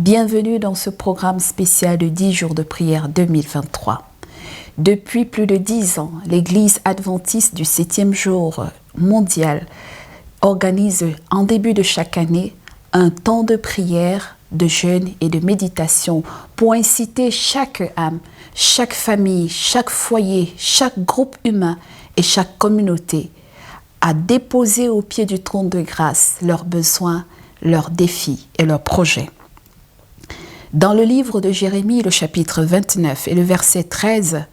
Bienvenue dans ce programme spécial de 10 jours de prière 2023. Depuis plus de 10 ans, l'Église adventiste du 7e jour mondial organise en début de chaque année un temps de prière, de jeûne et de méditation pour inciter chaque âme, chaque famille, chaque foyer, chaque groupe humain et chaque communauté à déposer au pied du trône de grâce leurs besoins, leurs défis et leurs projets. Dans le livre de Jérémie, le chapitre 29 et le verset 13,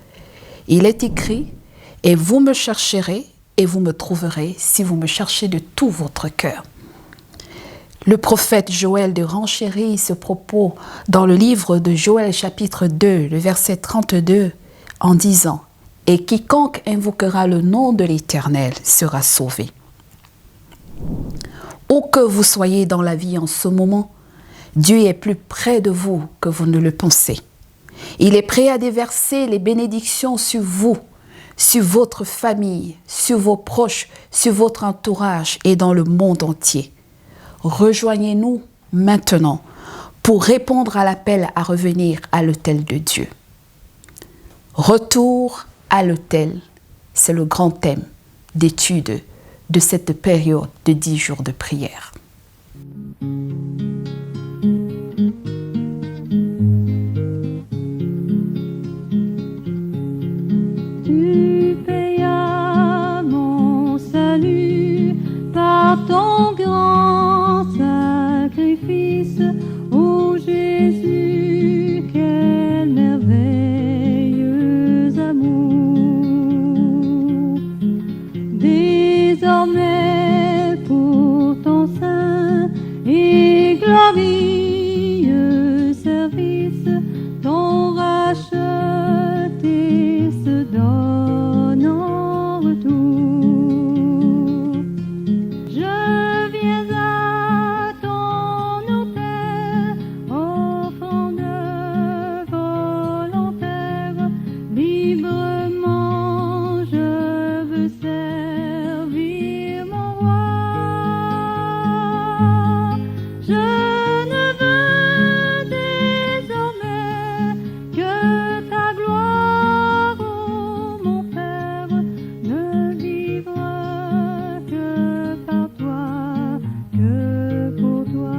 il est écrit « Et vous me chercherez et vous me trouverez si vous me cherchez de tout votre cœur. » Le prophète Joël de renchérit ce propos dans le livre de Joël chapitre 2, le verset 32, en disant « Et quiconque invoquera le nom de l'Éternel sera sauvé. » Où que vous soyez dans la vie en ce moment, Dieu est plus près de vous que vous ne le pensez. Il est prêt à déverser les bénédictions sur vous, sur votre famille, sur vos proches, sur votre entourage et dans le monde entier. Rejoignez-nous maintenant pour répondre à l'appel à revenir à l'autel de Dieu. Retour à l'autel, c'est le grand thème d'étude de cette période de 10 jours de prière. Tu payas mon salut par ton grand sacrifice, ô Jésus, quel merveilleux amour. Désormais pour ton saint et glorieux service, ton racheté se donne en retour. Je viens à ton autel, offrande volontaire, librement je veux servir mon roi. Je ne veux désormais que ta gloire, ô mon Père, ne vivre que par toi, que pour toi.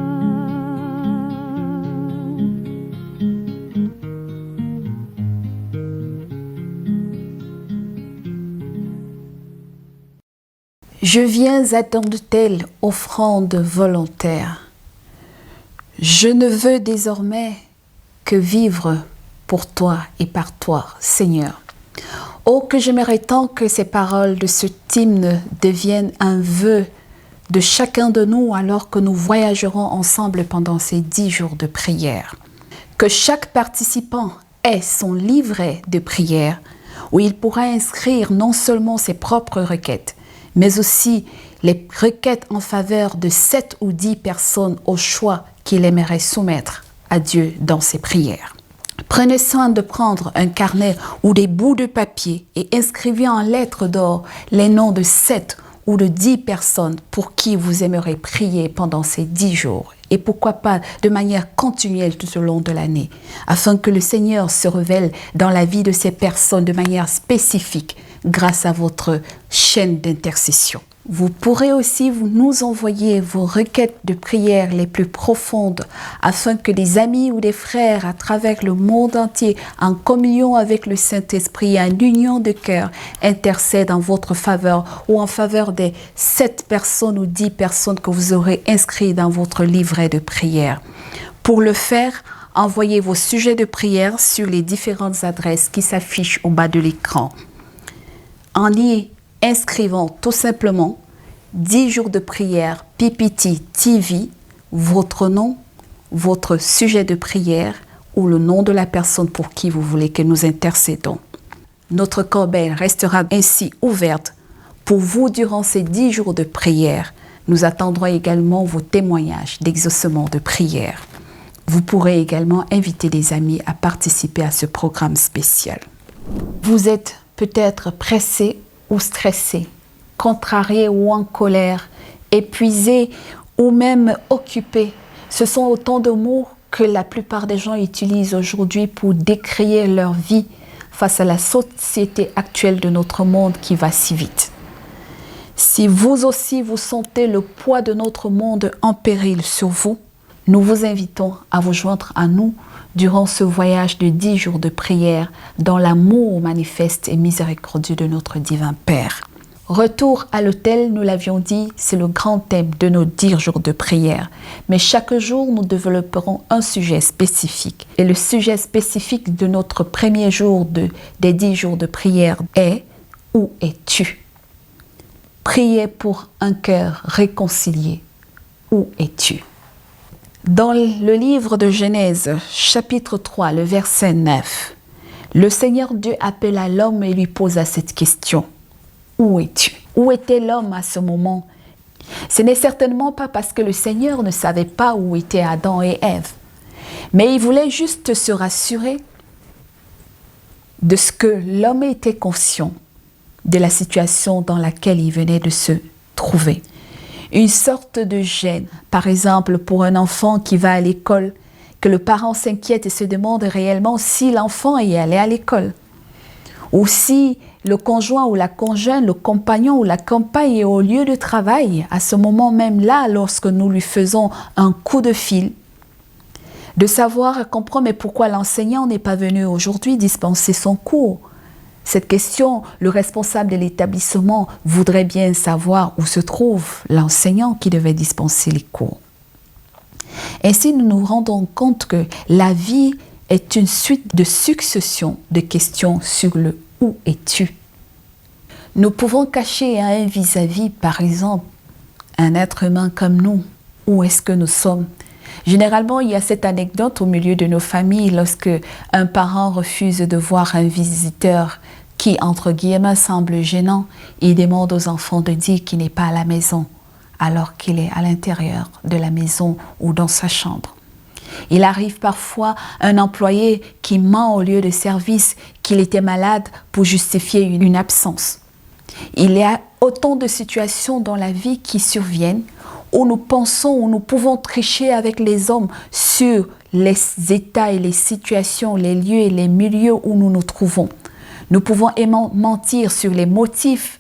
Je viens à ton autel, offrande volontaire. Je ne veux désormais que vivre pour toi et par toi, Seigneur. Oh, que j'aimerais tant que ces paroles de ce hymne deviennent un vœu de chacun de nous alors que nous voyagerons ensemble pendant ces 10 jours de prière. Que chaque participant ait son livret de prière où il pourra inscrire non seulement ses propres requêtes, mais aussi les requêtes en faveur de 7 ou 10 personnes au choix qu'il aimerait soumettre à Dieu dans ses prières. Prenez soin de prendre un carnet ou des bouts de papier et inscrivez en lettres d'or les noms de 7 ou de 10 personnes pour qui vous aimeriez prier pendant ces 10 jours et pourquoi pas de manière continuelle tout au long de l'année, afin que le Seigneur se révèle dans la vie de ces personnes de manière spécifique grâce à votre chaîne d'intercession. Vous pourrez aussi nous envoyer vos requêtes de prière les plus profondes afin que des amis ou des frères à travers le monde entier, en communion avec le Saint-Esprit, en union de cœur, intercèdent en votre faveur ou en faveur des 7 personnes ou 10 personnes que vous aurez inscrites dans votre livret de prière. Pour le faire, envoyez vos sujets de prière sur les différentes adresses qui s'affichent au bas de l'écran. En y inscrivant tout simplement 10 jours de prière PPT TV, votre nom, votre sujet de prière ou le nom de la personne pour qui vous voulez que nous intercédons. Notre corbeille restera ainsi ouverte pour vous durant ces 10 jours de prière. Nous attendrons également vos témoignages d'exaucement de prière. Vous pourrez également inviter des amis à participer à ce programme spécial. Vous êtes peut-être pressé ou stressé, contrarié ou en colère, épuisé ou même occupé. Ce sont autant de mots que la plupart des gens utilisent aujourd'hui pour décrire leur vie face à la société actuelle de notre monde qui va si vite. Si vous aussi vous sentez le poids de notre monde en péril sur vous, nous vous invitons à vous joindre à nous durant ce voyage de 10 jours de prière dans l'amour manifeste et miséricordieux de notre divin Père. Retour à l'autel, nous l'avions dit, c'est le grand thème de nos 10 jours de prière. Mais chaque jour, nous développerons un sujet spécifique. Et le sujet spécifique de notre premier jour des 10 jours de prière est « Où es-tu » ? Prier pour un cœur réconcilié. Où es-tu ? Dans le livre de Genèse, chapitre 3, le verset 9, le Seigneur Dieu appela l'homme et lui posa cette question. Où es-tu ? Où était l'homme à ce moment ? Ce n'est certainement pas parce que le Seigneur ne savait pas où étaient Adam et Ève, mais il voulait juste se rassurer de ce que l'homme était conscient de la situation dans laquelle il venait de se trouver. Une sorte de gêne, par exemple pour un enfant qui va à l'école, que le parent s'inquiète et se demande réellement si l'enfant est allé à l'école. Ou si le conjoint ou la conjointe, le compagnon ou la compagne est au lieu de travail, à ce moment même là, lorsque nous lui faisons un coup de fil, de savoir et comprendre mais pourquoi l'enseignant n'est pas venu aujourd'hui dispenser son cours. Cette question, le responsable de l'établissement voudrait bien savoir où se trouve l'enseignant qui devait dispenser les cours. Ainsi, nous nous rendons compte que la vie est une suite de succession de questions sur le « où es-tu ». Nous pouvons cacher à un vis-à-vis, par exemple, un être humain comme nous. Où est-ce que nous sommes ? Généralement, il y a cette anecdote au milieu de nos familles lorsque un parent refuse de voir un visiteur qui, entre guillemets, semble gênant. Il demande aux enfants de dire qu'il n'est pas à la maison alors qu'il est à l'intérieur de la maison ou dans sa chambre. Il arrive parfois un employé qui ment au lieu de service qu'il était malade pour justifier une absence. Il y a autant de situations dans la vie qui surviennent où nous pensons, où nous pouvons tricher avec les hommes sur les états et les situations, les lieux et les milieux où nous nous trouvons. Nous pouvons mentir sur les motifs,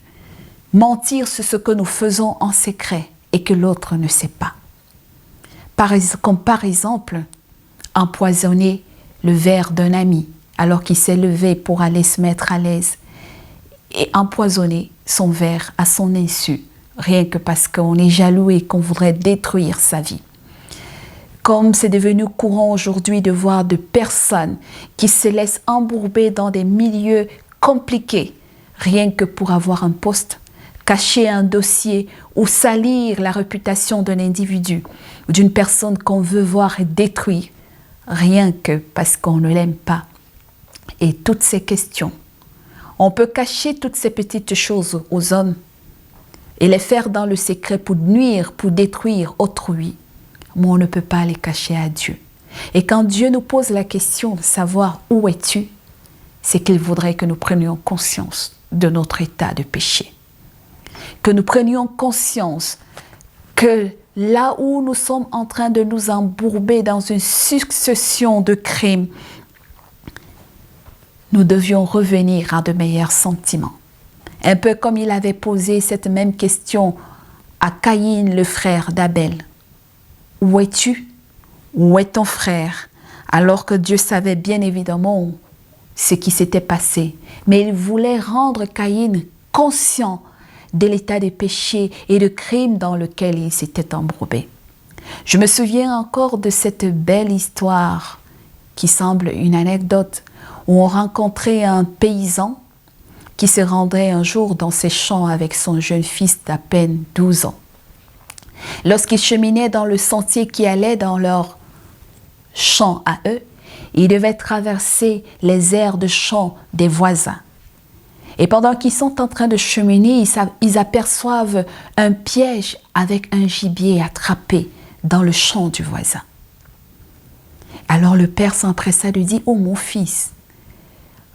mentir sur ce que nous faisons en secret et que l'autre ne sait pas. Comme par exemple, empoisonner le verre d'un ami alors qu'il s'est levé pour aller se mettre à l'aise et empoisonner son verre à son insu, rien que parce qu'on est jaloux et qu'on voudrait détruire sa vie. Comme c'est devenu courant aujourd'hui de voir de personnes qui se laissent embourber dans des milieux compliqués, rien que pour avoir un poste, cacher un dossier ou salir la réputation d'un individu ou d'une personne qu'on veut voir détruire, rien que parce qu'on ne l'aime pas. Et toutes ces questions, on peut cacher toutes ces petites choses aux hommes et les faire dans le secret pour nuire, pour détruire autrui, mais on ne peut pas les cacher à Dieu. Et quand Dieu nous pose la question de savoir où es-tu, c'est qu'il voudrait que nous prenions conscience de notre état de péché. Que nous prenions conscience que là où nous sommes en train de nous embourber dans une succession de crimes, nous devions revenir à de meilleurs sentiments. Un peu comme il avait posé cette même question à Caïn, le frère d'Abel. Où es-tu? Où est ton frère? Alors que Dieu savait bien évidemment ce qui s'était passé. Mais il voulait rendre Caïn conscient de l'état de péché et de crime dans lequel il s'était embourbé. Je me souviens encore de cette belle histoire qui semble une anecdote où on rencontrait un paysan qui se rendait un jour dans ses champs avec son jeune fils d'à peine 12 ans. Lorsqu'ils cheminaient dans le sentier qui allait dans leur champ à eux, ils devaient traverser les aires de champs des voisins. Et pendant qu'ils sont en train de cheminer, ils aperçoivent un piège avec un gibier attrapé dans le champ du voisin. Alors le père s'empressa de dire « Oh mon fils,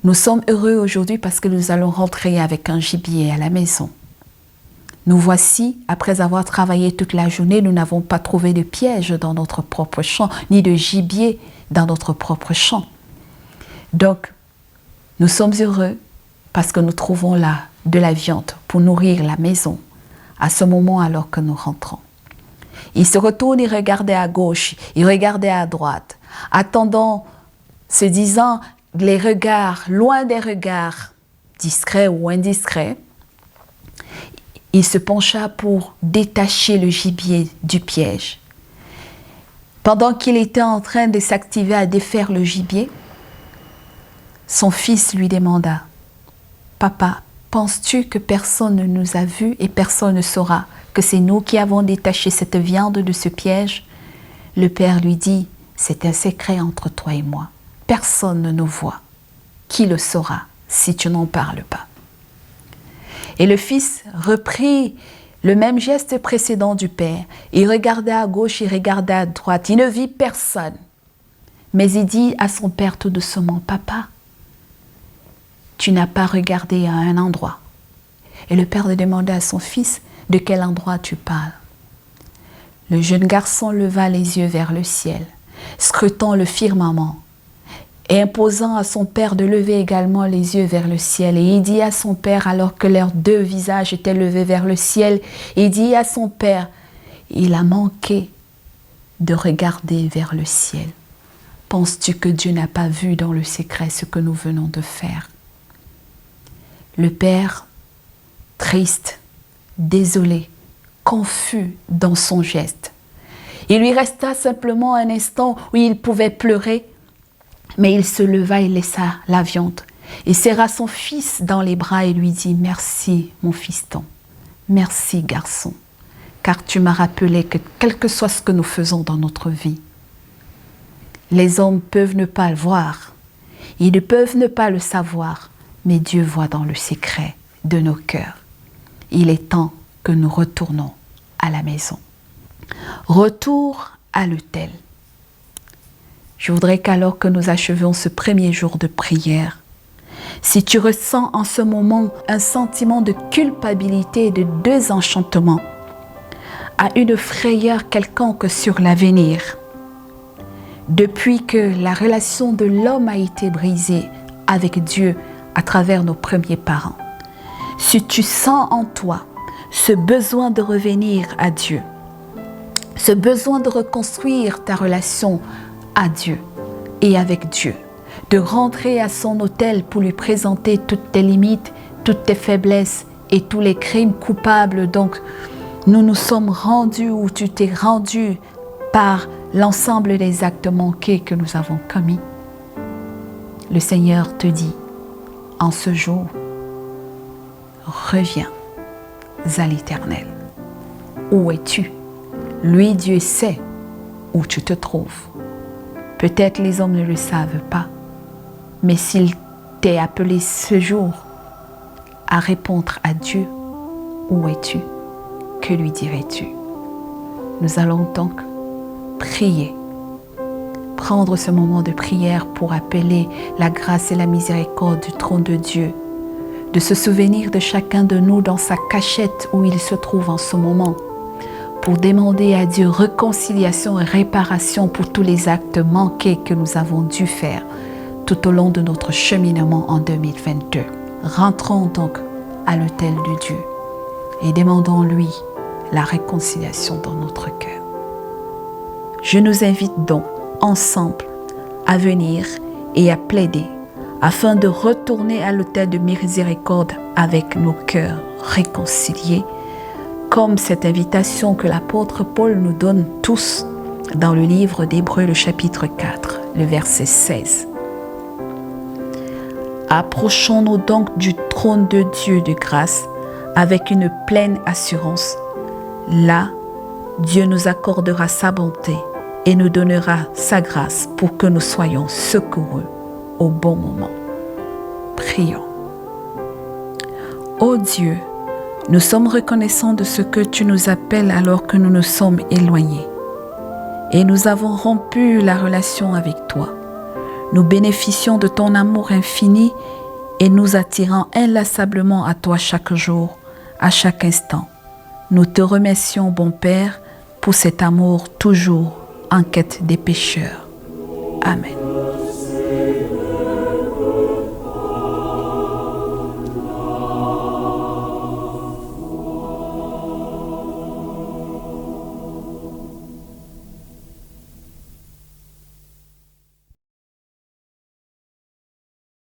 nous sommes heureux aujourd'hui parce que nous allons rentrer avec un gibier à la maison. Nous voici, après avoir travaillé toute la journée, nous n'avons pas trouvé de piège dans notre propre champ, ni de gibier dans notre propre champ. Donc, nous sommes heureux parce que nous trouvons là de la viande pour nourrir la maison à ce moment alors que nous rentrons. Il se retourne, il regardait à gauche, il regardait à droite, attendant, se disant les regards, loin des regards discrets ou indiscrets. Il se pencha pour détacher le gibier du piège. Pendant qu'il était en train de s'activer à défaire le gibier, son fils lui demanda « Papa, penses-tu que personne ne nous a vus et personne ne saura que c'est nous qui avons détaché cette viande de ce piège ?» Le père lui dit « C'est un secret entre toi et moi. Personne ne nous voit. Qui le saura si tu n'en parles pas ?» Et le fils reprit le même geste précédent du père. Il regardait à gauche, il regardait à droite. Il ne vit personne. Mais il dit à son père tout doucement, « Papa, tu n'as pas regardé à un endroit. » Et le père demanda à son fils, « De quel endroit tu parles ?» Le jeune garçon leva les yeux vers le ciel, scrutant le firmament, et imposant à son père de lever également les yeux vers le ciel. Et il dit à son père, alors que leurs deux visages étaient levés vers le ciel, il dit à son père, il a manqué de regarder vers le ciel. Penses-tu que Dieu n'a pas vu dans le secret ce que nous venons de faire? Le père, triste, désolé, confus dans son geste. Il lui resta simplement un instant où il pouvait pleurer, mais il se leva et laissa la viande. Il serra son fils dans les bras et lui dit « Merci, mon fiston. Merci, garçon, car tu m'as rappelé que quel que soit ce que nous faisons dans notre vie, les hommes peuvent ne pas le voir, ils ne peuvent ne pas le savoir, mais Dieu voit dans le secret de nos cœurs. Il est temps que nous retournons à la maison. » Retour à l'autel. Je voudrais qu'alors que nous achevions ce premier jour de prière, si tu ressens en ce moment un sentiment de culpabilité et de désenchantement, à une frayeur quelconque sur l'avenir, depuis que la relation de l'homme a été brisée avec Dieu à travers nos premiers parents, si tu sens en toi ce besoin de revenir à Dieu, ce besoin de reconstruire ta relation à Dieu et avec Dieu, de rentrer à son autel pour lui présenter toutes tes limites, toutes tes faiblesses et tous les crimes coupables. Donc, nous nous sommes rendus ou tu t'es rendu par l'ensemble des actes manqués que nous avons commis. Le Seigneur te dit, en ce jour, reviens à l'Éternel. Où es-tu? Lui, Dieu sait où tu te trouves. Peut-être les hommes ne le savent pas, mais s'il t'est appelé ce jour à répondre à Dieu, où es-tu? Que lui dirais-tu? Nous allons donc prier, prendre ce moment de prière pour appeler la grâce et la miséricorde du trône de Dieu, de se souvenir de chacun de nous dans sa cachette où il se trouve en ce moment, pour demander à Dieu réconciliation et réparation pour tous les actes manqués que nous avons dû faire tout au long de notre cheminement en 2022. Rentrons donc à l'autel de Dieu et demandons-lui la réconciliation dans notre cœur. Je nous invite donc ensemble à venir et à plaider afin de retourner à l'autel de miséricorde avec nos cœurs réconciliés, comme cette invitation que l'apôtre Paul nous donne tous dans le livre d'Hébreux, le chapitre 4, le verset 16. Approchons-nous donc du trône de Dieu de grâce avec une pleine assurance. Là, Dieu nous accordera sa bonté et nous donnera sa grâce pour que nous soyons secourus au bon moment. Prions. Ô Dieu, nous sommes reconnaissants de ce que tu nous appelles alors que nous nous sommes éloignés. Et nous avons rompu la relation avec toi. Nous bénéficions de ton amour infini et nous attirons inlassablement à toi chaque jour, à chaque instant. Nous te remercions, bon Père, pour cet amour toujours en quête des pécheurs. Amen.